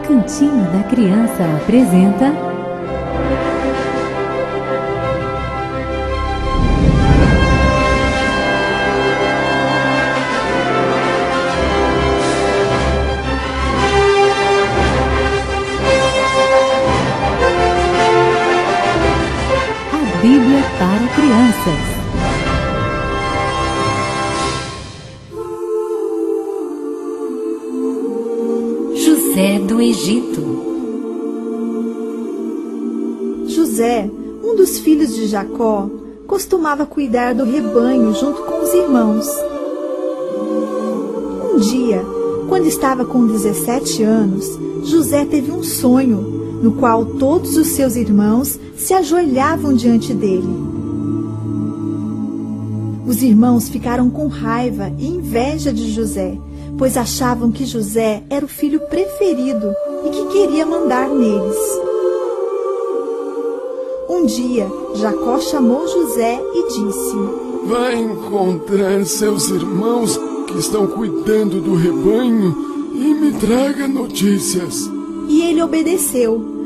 Cantinho da Criança apresenta A Bíblia para Crianças. José do Egito. José, um dos filhos de Jacó, costumava cuidar do rebanho junto com os irmãos. Um dia, quando estava com 17 anos, José teve um sonho, no qual todos os seus irmãos se ajoelhavam diante dele. Os irmãos ficaram com raiva e inveja de José, pois achavam que José era o filho preferido e que queria mandar neles. Um dia, Jacó chamou José e disse: Vá encontrar seus irmãos que estão cuidando do rebanho e me traga notícias. E ele obedeceu.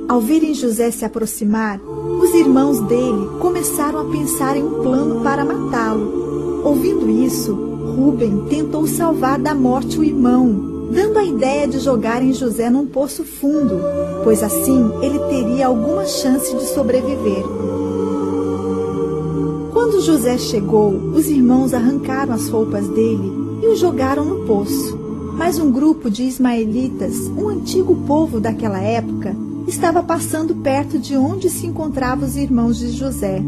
Ao verem José se aproximar, os irmãos dele começaram a pensar em um plano para matá-lo. Ouvindo isso, Rúben tentou salvar da morte o irmão, dando a ideia de jogarem José num poço fundo, pois assim ele teria alguma chance de sobreviver. Quando José chegou, os irmãos arrancaram as roupas dele e o jogaram no poço. Mas um grupo de ismaelitas, um antigo povo daquela época, estava passando perto de onde se encontravam os irmãos de José.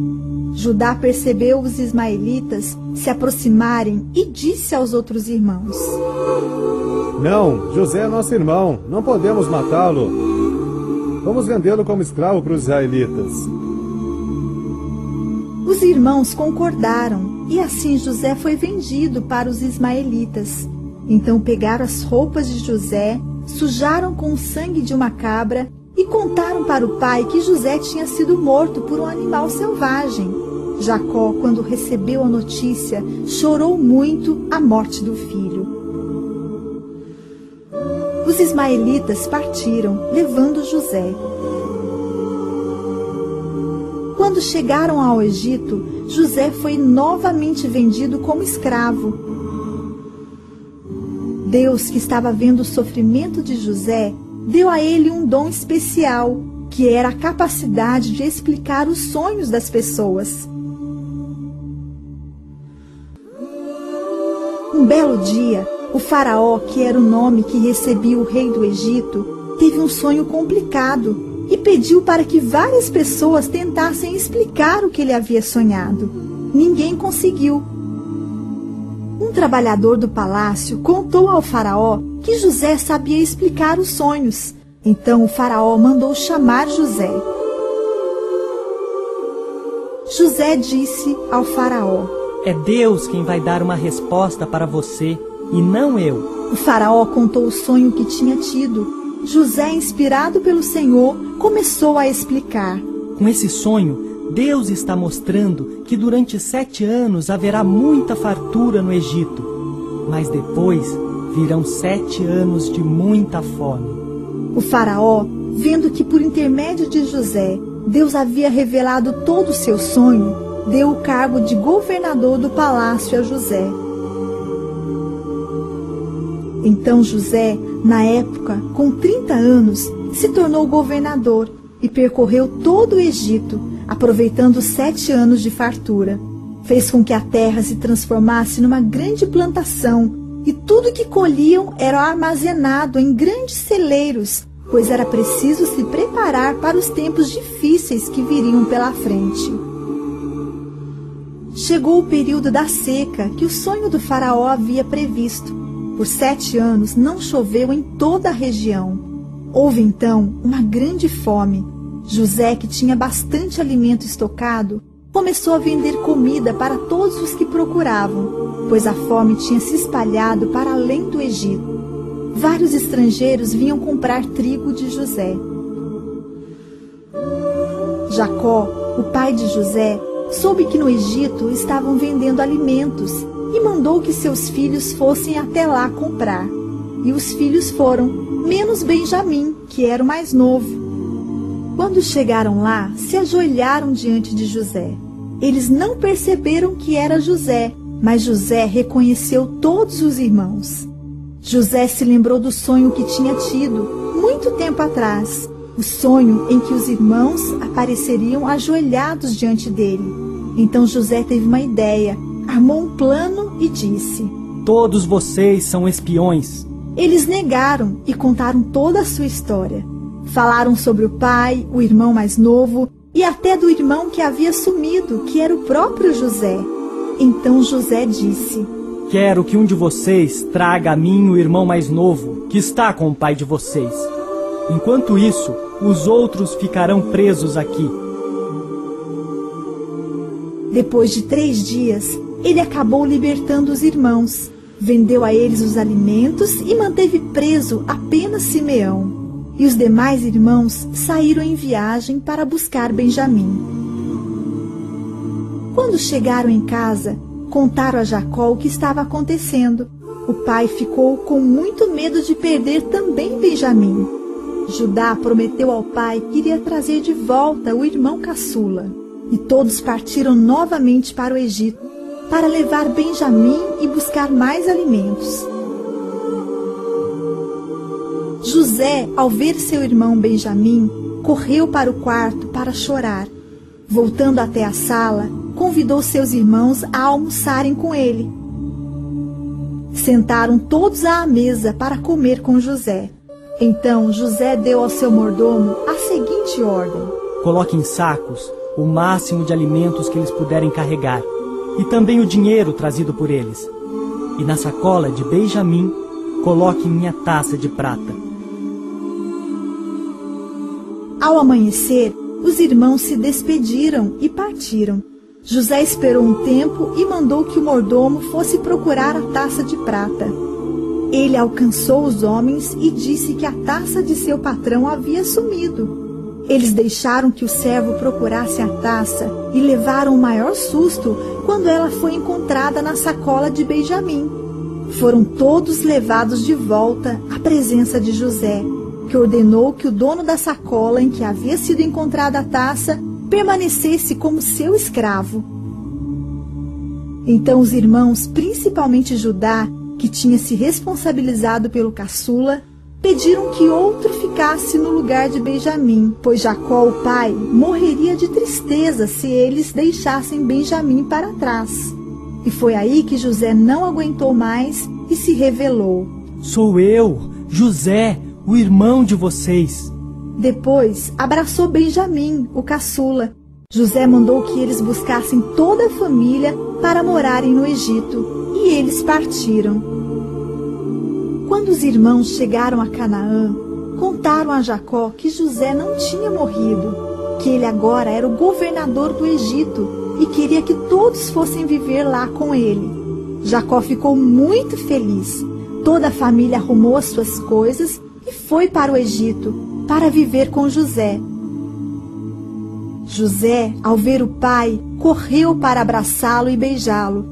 Judá percebeu os ismaelitas se aproximarem e disse aos outros irmãos: Não, José é nosso irmão, não podemos matá-lo. Vamos vendê-lo como escravo para os israelitas. Os irmãos concordaram, e assim José foi vendido para os ismaelitas. Então pegaram as roupas de José, sujaram com o sangue de uma cabra e contaram para o pai que José tinha sido morto por um animal selvagem. Jacó, quando recebeu a notícia, chorou muito a morte do filho. Os ismaelitas partiram, levando José. Quando chegaram ao Egito, José foi novamente vendido como escravo. Deus, que estava vendo o sofrimento de José, deu a ele um dom especial, que era a capacidade de explicar os sonhos das pessoas. Um belo dia, o faraó, que era o nome que recebia o rei do Egito, teve um sonho complicado e pediu para que várias pessoas tentassem explicar o que ele havia sonhado. Ninguém conseguiu. Um trabalhador do palácio contou ao faraó que José sabia explicar os sonhos. Então o faraó mandou chamar José. José disse ao faraó: É Deus quem vai dar uma resposta para você, e não eu. O faraó contou o sonho que tinha tido. José, inspirado pelo Senhor, começou a explicar. Com esse sonho, Deus está mostrando que durante 7 anos haverá muita fartura no Egito, mas depois virão 7 anos de muita fome. O faraó, vendo que por intermédio de José, Deus havia revelado todo o seu sonho, deu o cargo de governador do palácio a José. Então José, na época, com 30 anos, se tornou governador e percorreu todo o Egito, aproveitando 7 anos de fartura. Fez com que a terra se transformasse numa grande plantação e tudo que colhiam era armazenado em grandes celeiros, pois era preciso se preparar para os tempos difíceis que viriam pela frente. Chegou o período da seca que o sonho do faraó havia previsto. Por 7 anos não choveu em toda a região. Houve então uma grande fome. José, que tinha bastante alimento estocado, começou a vender comida para todos os que procuravam, pois a fome tinha se espalhado para além do Egito. Vários estrangeiros vinham comprar trigo de José. Jacó, o pai de José, soube que no Egito estavam vendendo alimentos e mandou que seus filhos fossem até lá comprar. e os filhos foram, menos Benjamim, que era o mais novo. Quando chegaram lá, se ajoelharam diante de José. Eles não perceberam que era José, mas José reconheceu todos os irmãos. José se lembrou do sonho que tinha tido, muito tempo atrás, o sonho em que os irmãos apareceriam ajoelhados diante dele. Então José teve uma ideia, armou um plano e disse: Todos vocês são espiões. Eles negaram e contaram toda a sua história. Falaram sobre o pai, o irmão mais novo e até do irmão que havia sumido, que era o próprio José. Então José disse: Quero que um de vocês traga a mim o irmão mais novo, que está com o pai de vocês. Enquanto isso, os outros ficarão presos aqui. Depois de 3 dias, ele acabou libertando os irmãos, vendeu a eles os alimentos e manteve preso apenas Simeão. E os demais irmãos saíram em viagem para buscar Benjamim. Quando chegaram em casa, contaram a Jacó o que estava acontecendo. O pai ficou com muito medo de perder também Benjamim. Judá prometeu ao pai que iria trazer de volta o irmão caçula. E todos partiram novamente para o Egito, para levar Benjamim e buscar mais alimentos. José, ao ver seu irmão Benjamim, correu para o quarto para chorar. Voltando até a sala, convidou seus irmãos a almoçarem com ele. Sentaram todos à mesa para comer com José. Então José deu ao seu mordomo a seguinte ordem: Coloque em sacos o máximo de alimentos que eles puderem carregar, e também o dinheiro trazido por eles. E na sacola de Benjamim, coloque minha taça de prata. Ao amanhecer, os irmãos se despediram e partiram. José esperou um tempo e mandou que o mordomo fosse procurar a taça de prata. Ele alcançou os homens e disse que a taça de seu patrão havia sumido. Eles deixaram que o servo procurasse a taça e levaram o maior susto quando ela foi encontrada na sacola de Benjamim. Foram todos levados de volta à presença de José, que ordenou que o dono da sacola em que havia sido encontrada a taça permanecesse como seu escravo. Então os irmãos, principalmente Judá, que tinha se responsabilizado pelo caçula, pediram que outro ficasse no lugar de Benjamim, pois Jacó, o pai, morreria de tristeza se eles deixassem Benjamim para trás. E foi aí que José não aguentou mais e se revelou: Sou eu, José, o irmão de vocês. Depois abraçou Benjamim, o caçula. José mandou que eles buscassem toda a família para morarem no Egito, e eles partiram. Quando os irmãos chegaram a Canaã, contaram a Jacó que José não tinha morrido, que ele agora era o governador do Egito e queria que todos fossem viver lá com ele. Jacó ficou muito feliz. Toda a família arrumou as suas coisas e foi para o Egito para viver com José. José, ao ver o pai, correu para abraçá-lo e beijá-lo.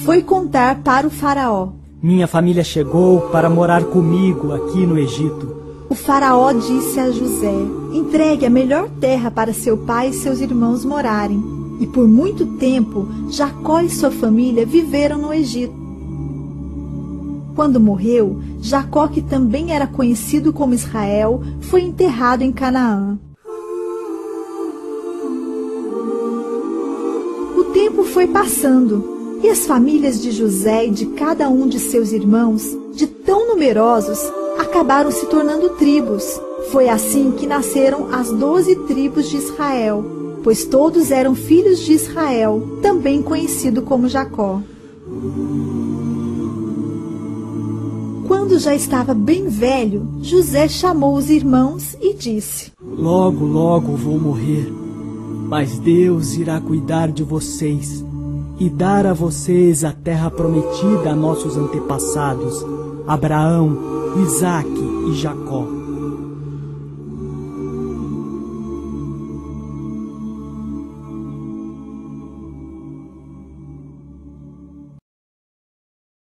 Foi contar para o faraó: Minha família chegou para morar comigo aqui no Egito. O faraó disse a José: Entregue a melhor terra para seu pai e seus irmãos morarem. E por muito tempo, Jacó e sua família viveram no Egito. Quando morreu, Jacó, que também era conhecido como Israel, foi enterrado em Canaã. O tempo foi passando, e as famílias de José e de cada um de seus irmãos, de tão numerosos, acabaram se tornando tribos. Foi assim que nasceram as 12 tribos de Israel, pois todos eram filhos de Israel, também conhecido como Jacó. Quando já estava bem velho, José chamou os irmãos e disse: Logo, logo vou morrer, mas Deus irá cuidar de vocês e dar a vocês a terra prometida a nossos antepassados, Abraão, Isaque e Jacó.